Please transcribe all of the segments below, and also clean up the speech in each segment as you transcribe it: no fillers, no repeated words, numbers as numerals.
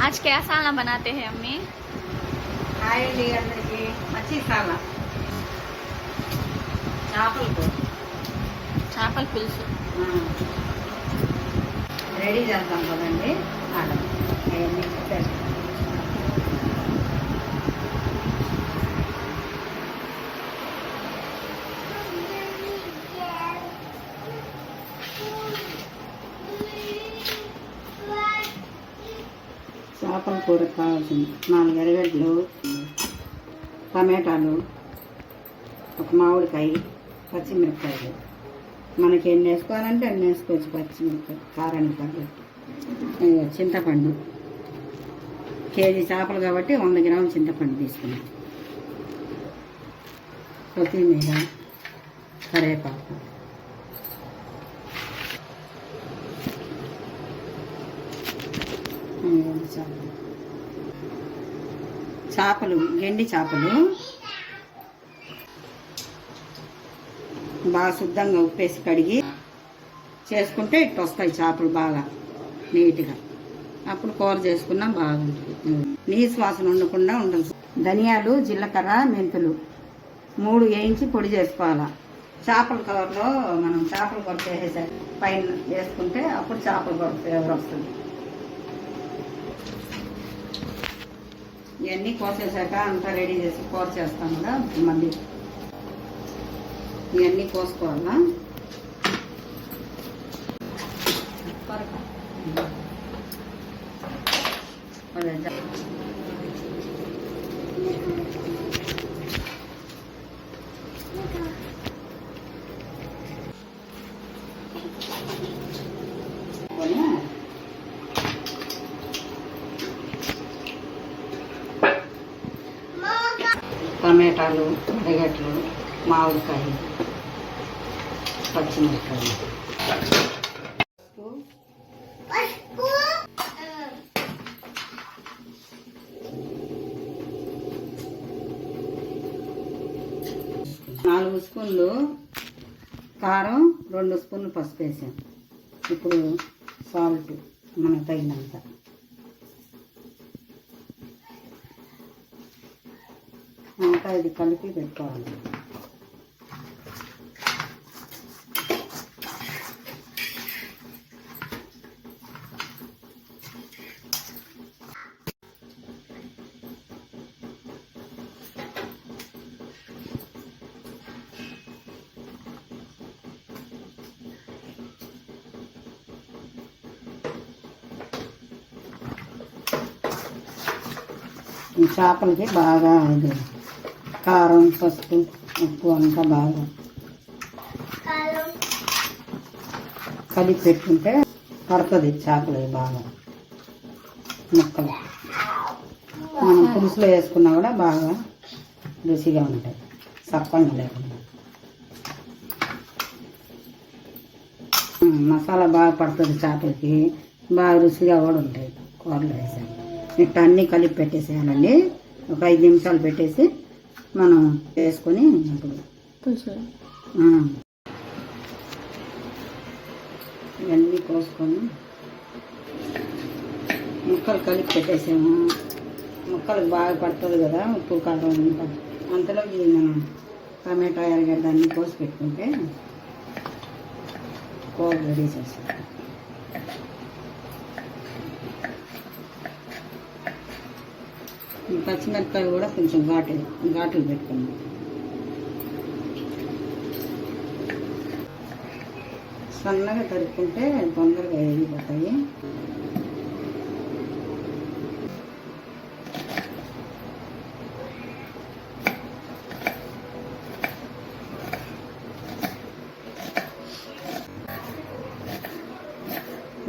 आज क्या साला बनाते हैं अम्मी? हाय अंडी अंदरिकी मच्छी साला చేపల పులుసు రెడీ చేద్దాం కదండి. అవన్నీ చేపల కూరకు కావాల్సింది 4 ఎర్రగడ్డలు, టమాటాలు, ఒక మామిడికాయ, పచ్చిమిరపకాయలు. మనకి ఎన్ని వేసుకోవాలంటే అన్ని వేసుకోవచ్చు. పచ్చిమిరపకాయ కారానికి తగ్గట్టు. చింతపండు కేజీ చేపలు కాబట్టి 100 గ్రాముల చింతపండు తీసుకున్నాం. కొత్తిమీర, కరివేపాకు, చేపలు, గెండి చేపలు బాగా శుద్ధంగా ఉప్పేసి కడిగి చేసుకుంటే ఇట్లా వస్తాయి చేపలు బాగా నీట్గా. అప్పుడు కూర చేసుకున్నా బాగుంటుంది. నీసు వాసన ఉండకుండా ఉండదు. ధనియాలు, జీలకర్ర, మెంతులు 3 వేయించి పొడి చేసుకోవాలి. చేపల కవర్లో మనం చేపల కూర చేసేసరి పైన వేసుకుంటే అప్పుడు చేపల కూర ఫ్లేవర్ వస్తుంది. ఇవన్నీ కోసేసాక అంతా రెడీ చేసి కూర చేస్తాం కదా. మళ్ళీ ఇవన్నీ కోసుకోవాలా. టమాటాలు, ఎర్రగడ్డలు, మామిడికాయ, పచ్చిమిరపకాయ, 4 స్పూన్లు కారం, 2 స్పూన్లు పసుపు వేసాం. ఇప్పుడు సాల్ట్ మనకు తగినంత. ఇంకా ఇది కలిపి పెట్టుకోవాలి. ఈ చేపలకి బాగా ఇది కారం, పసుపు, ఉప్పు అంతా బాగా కలిపి పెట్టుకుంటే పడుతుంది చేపలు బాగా ముక్కలు. మనం పులుసులో వేసుకున్నా కూడా బాగా రుచిగా ఉంటాయి, సప్పంగా లేకుండా. మసాలా బాగా పడుతుంది చేపలకి, బాగా రుచిగా కూడా ఉంటాయి కూరలో వేసాను. ఇట్లా అన్నీ కలిపి పెట్టేసేయాలండి. ఒక 5 నిమిషాలు పెట్టేసి మనం వేసుకొని ఇప్పుడు ఇవన్నీ కోసుకొని ముక్కలు కలిపి పెట్టేసాము. ముక్కలకు బాగా పడుతుంది కదా ఉప్పు, కారం అంతా. అంతలోకి మనం టమాటా, ఎర్రగడ్డ అన్నీ కోసి పెట్టుకుంటే కూర రెడీ చేస్తాం. పచ్చిమిరపకాయలు కూడా కొంచెం ఘాట్లు పెట్టుకున్నాం. సన్నగా తరుక్కుంటే తొందరగా వేగిపోతాయి.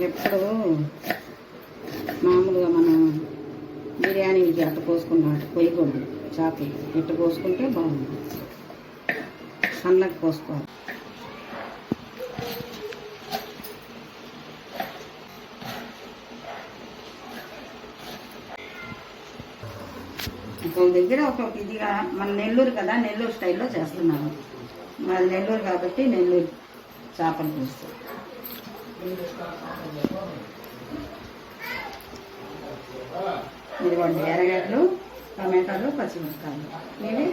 ఎప్పుడు మామూలుగా మనం బిర్యానీకి అట్ట కోసుకున్నట్టు కొయ్యకూడదు. చేపలు ఇట్ట కోసుకుంటే బాగుంది. సన్నగా కోసుకోవాలి. ఒక దగ్గర ఒక ఇదిగా మన నెల్లూరు కదా, నెల్లూరు స్టైల్లో చేస్తున్నాను. మాది నెల్లూరు కాబట్టి నెల్లూరు చేపల పులుసు. ఇదిగోండి ఎర్రగడ్డలు, టమాటాలు, పచ్చిమిరపకాయలు ఇవి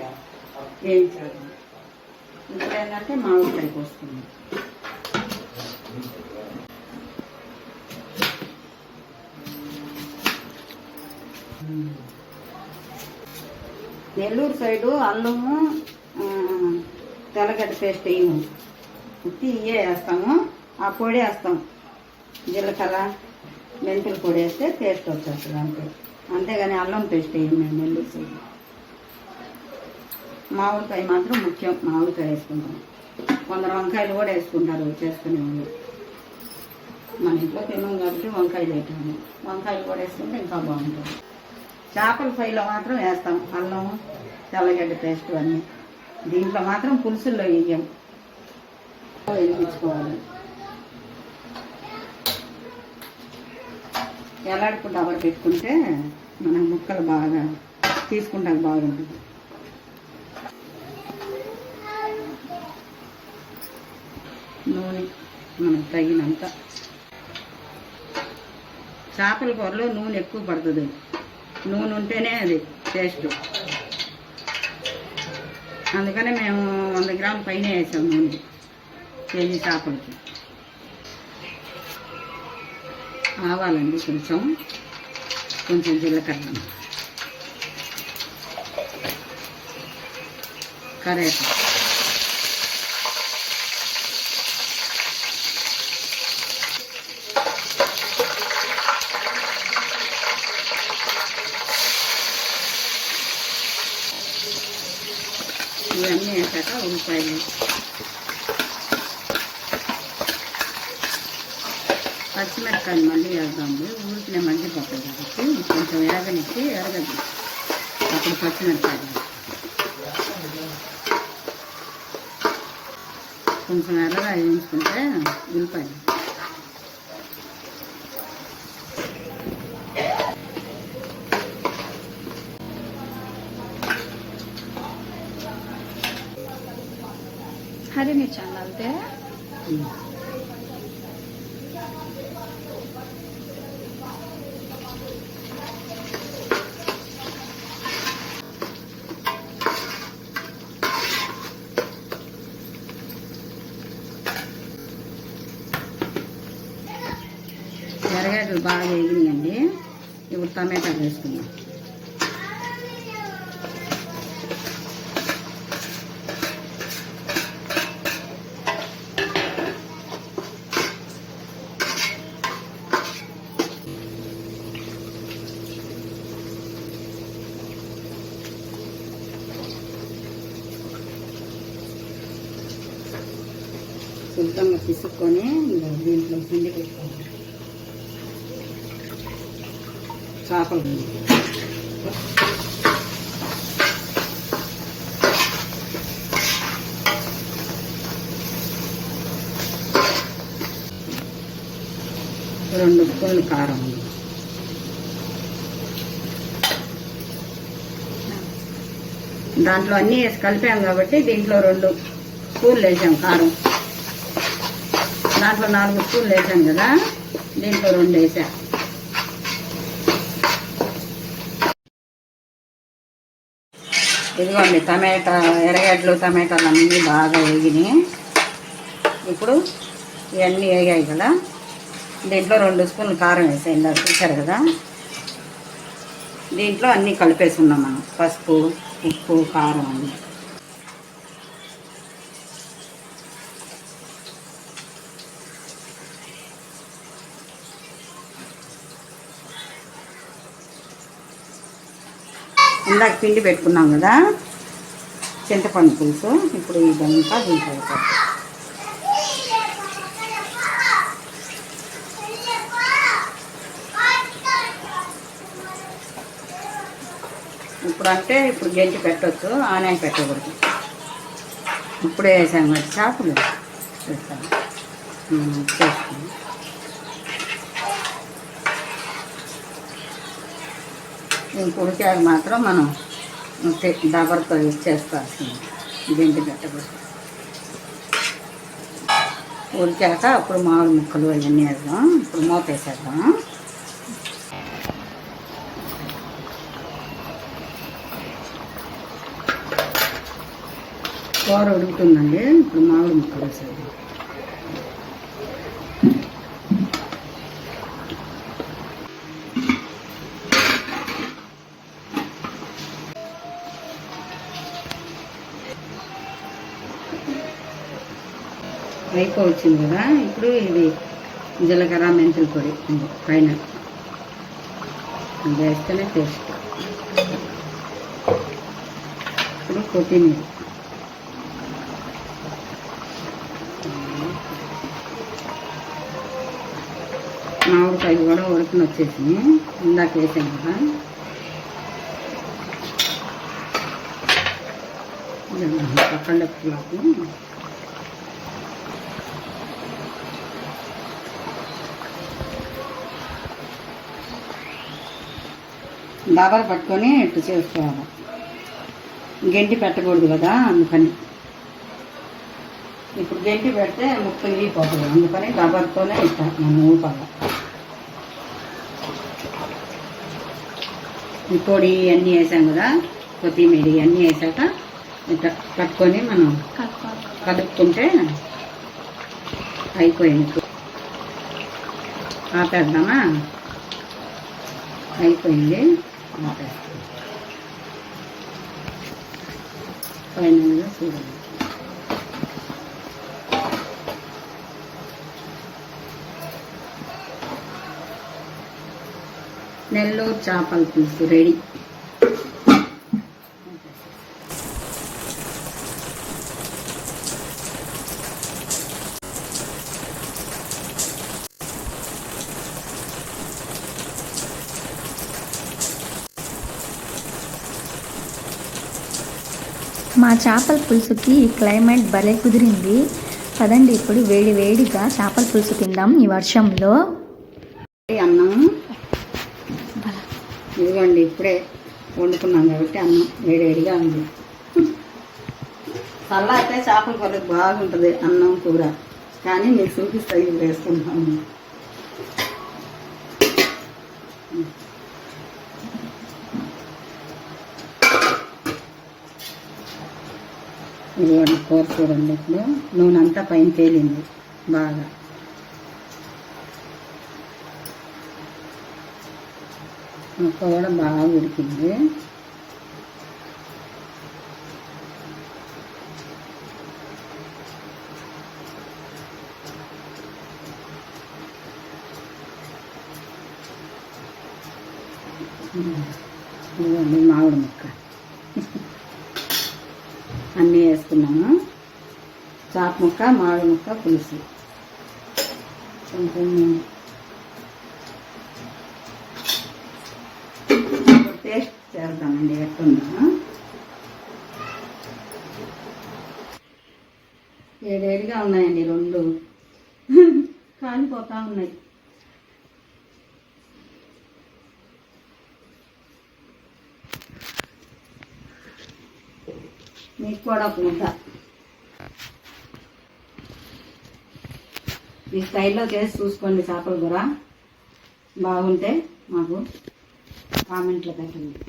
వేయించాలి. ఇప్పుడు ఏంటంటే మామిడికాయ కోసుకుందాం. నెల్లూరు సైడు అల్లము తెల్లగడ్డ పేస్ట్ వేయము, ఉత్తి ఇవే వేస్తాము. ఆ పొడి వేస్తాం, జీలకర్ర మెంతుల పొడి వేస్తే టేస్ట్ వచ్చేస్తుంది అంతే. అంతేగాని అల్లం పేస్ట్ వేయము మేము నెల్లూరు సైడ్. మామిడికాయ మాత్రం ముఖ్యం, మామిడికాయ వేసుకుంటాం. కొందరు వంకాయలు కూడా వేసుకుంటారు చేసుకునే వాళ్ళు. మన ఇంట్లో తిన్నాం కాబట్టి వంకాయలు వేయటాము. వంకాయలు కూడా వేసుకుంటే ఇంకా బాగుంటుంది. చేపల ఫ్రైలో మాత్రం వేస్తాం అల్లం తెల్లగడ్డ పేస్ట్ అన్నీ. దీంట్లో మాత్రం పులుసుల్లో వేయం, వేయించుకోవాలి. ఎలాడుకు డబర్ పెట్టుకుంటే మన ముక్కలు బాగా తీసుకుంటాక బాగుంటుంది. నూనె మనకు తగినంత. చేపల కూరలో నూనె ఎక్కువ పడుతుంది, నూనె ఉంటేనే అది టేస్ట్. అందుకనే మేము 100 గ్రాముల పైన వేసాం నూనె కేజీ చేపలకి. ఆవాలండి కొంచెం జీలకర్ర, కరేపాకు, ఇవన్నీ వేసాక ఉల్లిపాయలు, పచ్చిమిరపకాయలు మళ్ళీ వేద్దాము. ఊరికినే మగ్గిపోతాయి కాబట్టి కొంచెం వేగనిచ్చి ఎరగద్దు. అప్పుడు పచ్చిమిరపకాయలు కొంచెం ఎర్రగా వేయించుకుంటే ఉల్లిపాయలు. हरी मिर्चा डालते हैं। ఎర్రగడ్డలు బాగా వేగినాయండి. ఇప్పుడు టమాటాలు వేసుకుందాం. శుభ్రంగా పిసుక్కొని దీంట్లో పిండి పెట్టుకోవాలి. చేపలు రెండు స్పూన్లు కారం, దాంట్లో అన్నీ వేసి కలిపాం కాబట్టి దీంట్లో 2 స్పూన్లు వేసాం కారం. దాంట్లో 4 స్పూన్లు వేసాం కదా, దీంట్లో 2 వేసా. ఇదిగోండి ఎర్రగడ్డలు టమాటాలు అన్నీ బాగా వేగినాయి. ఇప్పుడు ఇవన్నీ వేగాయి కదా, దీంట్లో 2 స్పూన్లు కారం వేసాయి. ఇందాక చూసారు కదా, దీంట్లో అన్నీ కలిపేసుకున్నాం మనం. పసుపు, ఉప్పు, కారం అన్నీ. ఇందాక పిండి పెట్టుకున్నాం కదా, చింతపండు పులుసు. ఇప్పుడు ఇదంతా దీంట్లో వేసాం. ఇప్పుడు గెంటి పెట్టవచ్చు, ఆనే పెట్టకూడదు. ఇప్పుడే వేసాం మరి చేపలు వేస్తాను చేసుకుని. ఉడికాక మాత్రం మనం దబర్తో ఇచ్చేస్తాల్సింది, గెంటి పెట్టకూడదు. ఉడికాక అప్పుడు మామిడి ముక్కలు అవన్నీ వేద్దాం. ఇప్పుడు మూత వేసేద్దాం. కూర ఉడుకుతుందండి. ఇప్పుడు మామిడి ముక్కలు వేసేది. వచ్చింది కదా, ఇప్పుడు ఇది జీలకర్ర మెంతుల పొడి పైన వేస్తేనే టేస్ట్. ఇప్పుడు కొత్తిమీర, మామిడికాయలు కూడా ఉడకని వచ్చేసింది. ఇందాక వేసాం కదా. పక్కన డాబాలు పట్టుకొని ఇట్టు చేసుకోవాలి. గెంటి పెట్టకూడదు కదా, అందుకని. ఇప్పుడు గెంటి పెడితే ముక్క ఇరిగిపోతుంది, అందుకని డాబాలతోనే ఇస్తాను నేను ఊపాలి. ఈ పొడి అన్నీ వేసాం కదా, కొత్తిమీర అన్నీ వేసాక ఇట్లా పట్టుకొని మనం కలుపుకుంటే అయిపోయింది. ఆపేద్దామా? అయిపోయింది. ఫైనల్గా చూడండి. నెల్లూరు చేపల పులుసు రెడీ. మా చేపల పులుసుకి ఈ క్లైమేట్ భలే కుదిరింది. పదండి ఇప్పుడు వేడి వేడిగా చేపల పులుసు తిందాం ఈ వర్షంలో. అన్నం ఇదిగోండి, ఇప్పుడే వండుకున్నాం కాబట్టి అన్నం వేడివేడిగా ఉంది. చల్లారితే చేపల కూర బాగుంటుంది అన్నం కూర, కానీ మీకు చూపిస్తా ఇది వేసుకుంటాము. ఇదిగోండి కూర చూడండి. ఇప్పుడు నూనె అంతా పైన తేలింది బాగా. ముక్క కూడా బాగా ఉడికింది. ఇదిగోండి మామిడి ముక్క అన్నీ వేసుకున్నాము. చాప ముక్క, మామిడి ముక్క, పులుసు కొంచెం టేస్ట్ చేద్దామండి ఎట్టుందా. వేడివేడిగా ఉన్నాయండి రెండు, కాలిపోతా ఉన్నాయి. మీకు కూడా ఒక ముద్ద ఈ స్టైల్లో చేసి చూసుకోండి. చేపల కూర బాగుంటే మాకు కామెంట్లో పెట్టండి.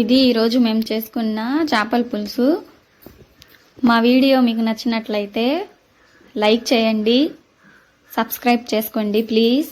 ఇది ఈరోజు మేము చేసుకున్న చేపల పులుసు. మా వీడియో మీకు నచ్చినట్లయితే లైక్ చేయండి, సబ్స్క్రైబ్ చేసుకోండి ప్లీజ్.